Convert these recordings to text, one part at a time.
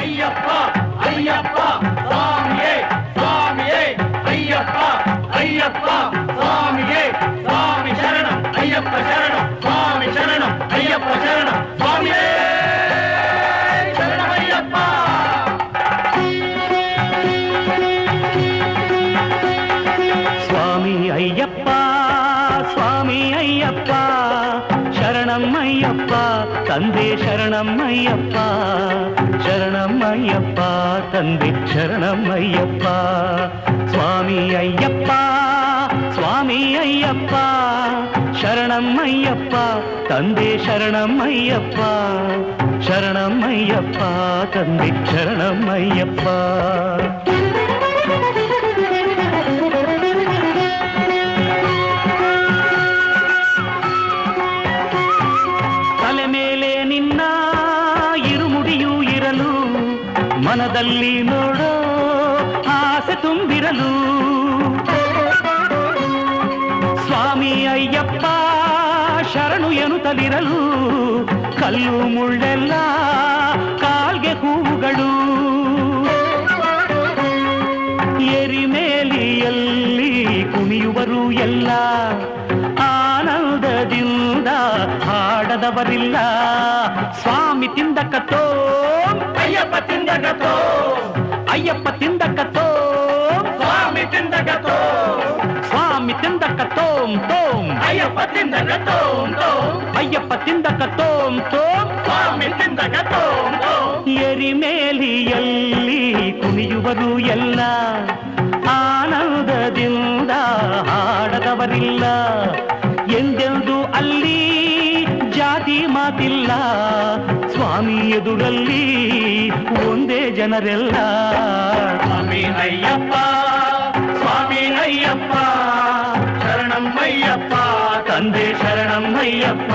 ಅಯ್ಯಪ್ಪ ಅಯ್ಯಪ್ಪ ಸ್ವಾಮಿಯೇ ಸ್ವಾಮಿಯೇ ಅಯ್ಯಪ್ಪ ಅಯ್ಯಪ್ಪ ಸ್ವಾಮಿಯೇ ಸ್ವಾಮಿ ಶರಣಂ ಅಯ್ಯಪ್ಪ ಶರಣಂ ಸ್ವಾಮಿ ಶರಣಂ ಅಯ್ಯಪ್ಪ ಶರಣಂ ಸ್ವಾಮಿಯೇ ಶರಣಮಯ್ಯಪ್ಪ. ಸ್ವಾಮಿ ಅಯ್ಯಪ್ಪ ಸ್ವಾಮಿ ಅಯ್ಯಪ್ಪ ಶರಣಮ್ಮಯ್ಯಪ್ಪ ತಂದೆ ಶರಣಮ್ಮಯ್ಯಪ್ಪ ಶರಣಮ್ಮಯ್ಯಪ್ಪ ತಂದೆ ಶರಣಮ್ಮಯ್ಯಪ್ಪ. ಸ್ವಾಮಿ ಅಯ್ಯಪ್ಪ ಸ್ವಾಮಿ ಅಯ್ಯಪ್ಪ ಶರಣಮ್ಮಯ್ಯಪ್ಪ ತಂದೆ ಶರಣಮ್ಮಯ್ಯಪ್ಪ ಶರಣಮ್ಮಯ್ಯಪ್ಪ ತಂದೆ ಶರಣಮ್ಮಯ್ಯಪ್ಪ. ತಲೆ ಮೇಲೆ ನಿನ್ನ ಇರುಮುಡಿಯೂ ಇರಲು ಮನದಲ್ಲಿ ನೋಡೋ ಆಸೆ ತುಂಬಿರಲು ಸ್ವಾಮಿ ಅಯ್ಯಪ್ಪ ಶರಣು ಎನ್ನುತ್ತಲಿರಲು ಕಲ್ಲು ಮುಳ್ಳೆಲ್ಲ ಕಾಲ್ಗೆ ಹೂವುಗಳು ಎರಿಮೇಲಿಯಲ್ಲಿ ಕುಣಿಯುವರು ಎಲ್ಲ ಆನಂದದಿಂದ ಹಾಡದವರಿಲ್ಲ. ಸ್ವಾಮಿ ತಿಂದಕತ್ತೋ ಅಯ್ಯಪ್ಪ ತಿಂದಕತ್ತೋ ಅಯ್ಯಪ್ಪ ತಿಂದಕತ್ತೋ ಸ್ವಾಮಿ ತಿಂದಕತ್ತೋ ಸ್ವಾಮಿ ತಿಂದಕತ್ತೋಂ ತೋಂ ಅಯ್ಯಪ್ಪ ತಿಂದಕತ್ತೋ ಅಯ್ಯಪ್ಪ ತಿಂದಕತ್ತೋಂ ತೋಂ ಸ್ವಾಮಿ ತಿಂದಕತ್ತೋ ಎರಿಮೇಲಿಯಲ್ಲಿ ಕುಣಿಯುವರು ಎಲ್ಲ ಆನಂದದಿಂದ ಹಾಡದವರಿಲ್ಲ. ಎಂದೆಂದು ಅಲ್ಲಿ ಜಾತಿ ಮಾತಿಲ್ಲ ಸ್ವಾಮಿ ಎದುರಲ್ಲಿ ಒಂದೇ ಜನರೆಲ್ಲ. ಸ್ವಾಮಿ ಅಯ್ಯಪ್ಪ ಸ್ವಾಮಿ ಅಯ್ಯಪ್ಪ ಶರಣಮ್ಮಯ್ಯಪ್ಪ ತಂದೆ ಶರಣಮ್ಮಯ್ಯಪ್ಪ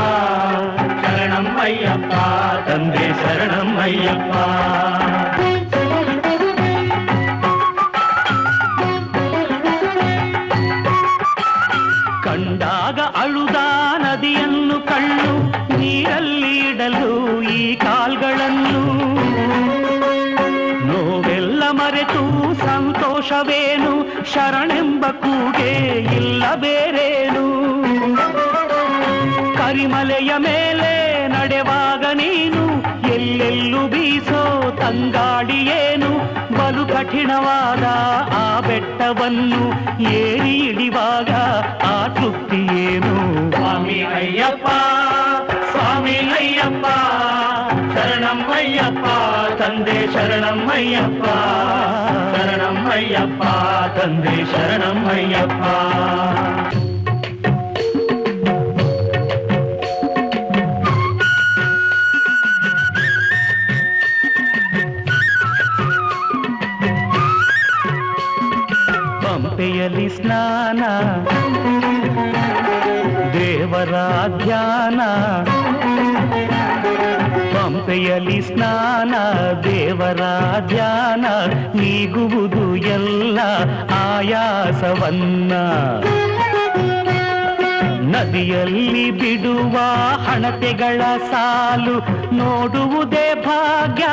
ಶರಣಮ್ಮಯ್ಯಪ್ಪ ತಂದೆ ಶರಣಮ್ಮಯ್ಯಪ್ಪ. ಕಂಡಾಗ ಅಳುದ ನದಿಯನ್ನು ಕಳ್ಳು ನೀರಲ್ಲಿಡಲು ಈ ಕಾಲ್ಗಳನ್ನು ನೋವೆಲ್ಲ ಮರೆತು ಸಂತೋಷವೇನು ಶರಣೆಂಬ ಕೂಗೆ ಇಲ್ಲ ಬೇರೇನು. ಕರಿಮಲೆಯ ಮೇಲೆ ನಡೆವಾಗ ನೀನು ಎಲ್ಲೆಲ್ಲೂ ಬೀಸೋ ತಂಗಾಡಿಯೇನು ಬಲು ಕಠಿಣವಾದ ಆ ಬೆಟ್ಟವನ್ನು ಏರಿ ಇಳಿವಾಗ ಆ ತೃಪ್ತಿಯೇನು. ಸ್ವಾಮಿ ಅಯ್ಯಪ್ಪ ಸ್ವಾಮಿ ಅಯ್ಯಪ್ಪ ಶರಣಮ್ಮಯ್ಯಪ್ಪ ತಂದೆ ಶರಣಮ್ಮಯ್ಯಪ್ಪ ಶರಣಮ್ಮಯ್ಯಪ್ಪ ತಂದೆ ಶರಣಮ್ಮಯ್ಯಪ್ಪ. ಪಂಪೆಯಲ್ಲಿ ಸ್ನಾನ ದೇವರ ಧ್ಯಾನ ಪಂಪೆಯಲ್ಲಿ ಸ್ನಾನ ದೇವರ ಧ್ಯಾನ ನೀಗುವುದು ಎಲ್ಲ ಆಯಾಸವನ್ನ. ನದಿಯಲ್ಲಿ ಬಿಡುವ ಹಣತೆಗಳ ಸಾಲು ನೋಡುವುದೇ ಭಾಗ್ಯ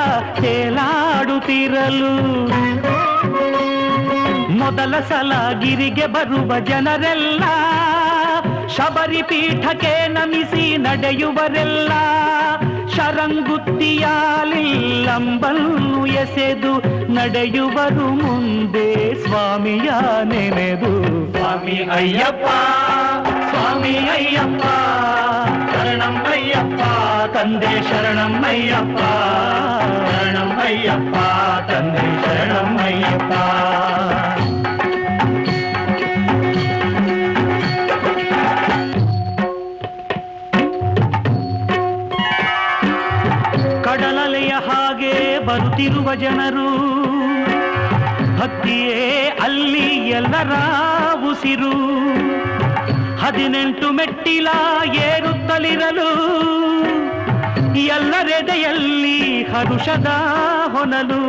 ತೇಲಾಡುತ್ತಿರಲು. ಮೊದಲ ಸಲ ಗಿರಿಗೆ ಬರುವ ಜನರೆಲ್ಲ ಶಬರಿ ಪೀಠಕ್ಕೆ ನಮಿಸಿ ನಡೆಯುವರೆಲ್ಲ ಶರಂಗುತ್ತಿಯಾಲಿಲ್ಲಂಬನ್ನು ಎಸೆದು ನಡೆಯುವರು ಮುಂದೆ ಸ್ವಾಮಿಯ ನೆನೆದು. ಸ್ವಾಮಿ ಅಯ್ಯಪ್ಪ ಸ್ವಾಮಿ ಅಯ್ಯಪ್ಪ ಶರಣಮ್ಮಯ್ಯಪ್ಪ ತಂದೆ ಶರಣಮ್ಮಯ್ಯಪ್ಪ ಶರಣಮ್ಮಯ್ಯಪ್ಪ ತಂದೆ ಶರಣಮ್ಮಯ್ಯಪ್ಪ. ಕಡಲಲೆಯ ಹಾಗೆ ಬರುತ್ತಿರುವ ಜನರು ಭಕ್ತಿಯೇ ಅಲ್ಲಿ ಎಲ್ಲರ ಉಸಿರು. 18 ಮೆಟ್ಟಿಲ ಏರುತ್ತಲಿರಲು ಎಲ್ಲರೆದೆಯಲ್ಲಿ ಹರುಷದ ಹೊನಲು.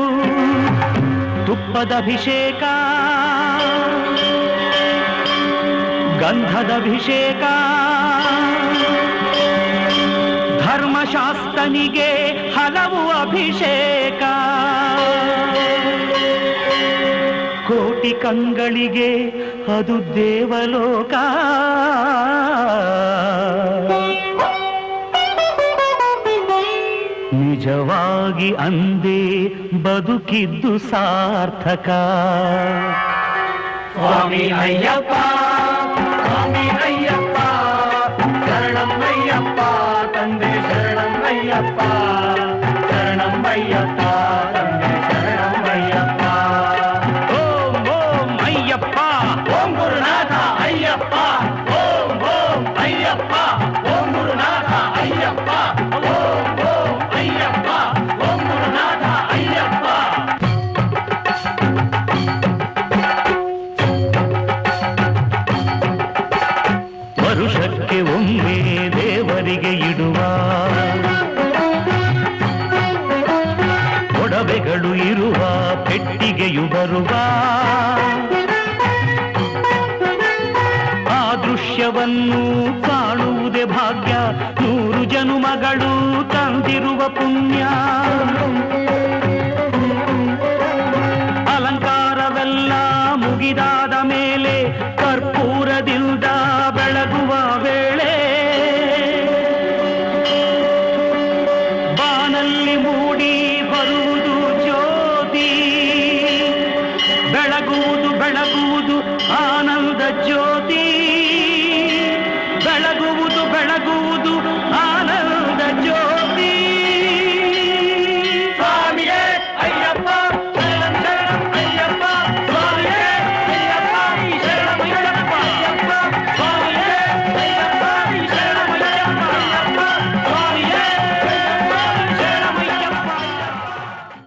ತುಪ್ಪದ ಅಭಿಷೇಕ ಗಂಧದ ಅಭಿಷೇಕ ಧರ್ಮಶಾಸ್ತ್ರನಿಗೆ ಹಲವು ಅಭಿಷೇಕ. ಕಂಗಳಿಗೆ ಅದು ದೇವಲೋಕ. ನಿಜವಾಗಿ ಅಂದೇ ಬದುಕಿದ್ದು ಸಾರ್ಥಕ. ಸ್ವಾಮಿ ಅಯ್ಯಪ್ಪ ಸ್ವಾಮಿ ಅಯ್ಯಪ್ಪ ಶರಣಂ ಅಯ್ಯಪ್ಪ ತಂದೆ ಶರಣಂ ಅಯ್ಯಪ್ಪ ಶರಣಂ ಅಯ್ಯಪ್ಪ ತಂದೆ ಶರಣಂ ಅಯ್ಯಪ್ಪ. ಓಂ ಓಂ ಅಯ್ಯಪ್ಪ ಓಂ ಗುರುನಾಥ ಅಯ್ಯಪ್ಪ ಓಂ ಓಂ ಅಯ್ಯಪ್ಪ ಓಂ ಗುರುನಾಥ ಅಯ್ಯಪ್ಪ ಓಂ ಓಂ ಅಯ್ಯಪ್ಪ ಓಂ ಗುರುನಾಥ ಅಯ್ಯಪ್ಪ. ವರುಷಕ್ಕೆ ಒಮ್ಮೆ ದೇವರಿಗೆ ಇಡುವ ಒಡವೆಗಳು ಇರುವ ಪೆಟ್ಟಿಗೆಯು ಬರುವ ಆ ದೃಶ್ಯವನ್ನು ಕಾಣುವುದೇ ಭಾಗ್ಯ. 100 ಜನುಮಗಳು ತಂದಿರುವ ಪುಣ್ಯ.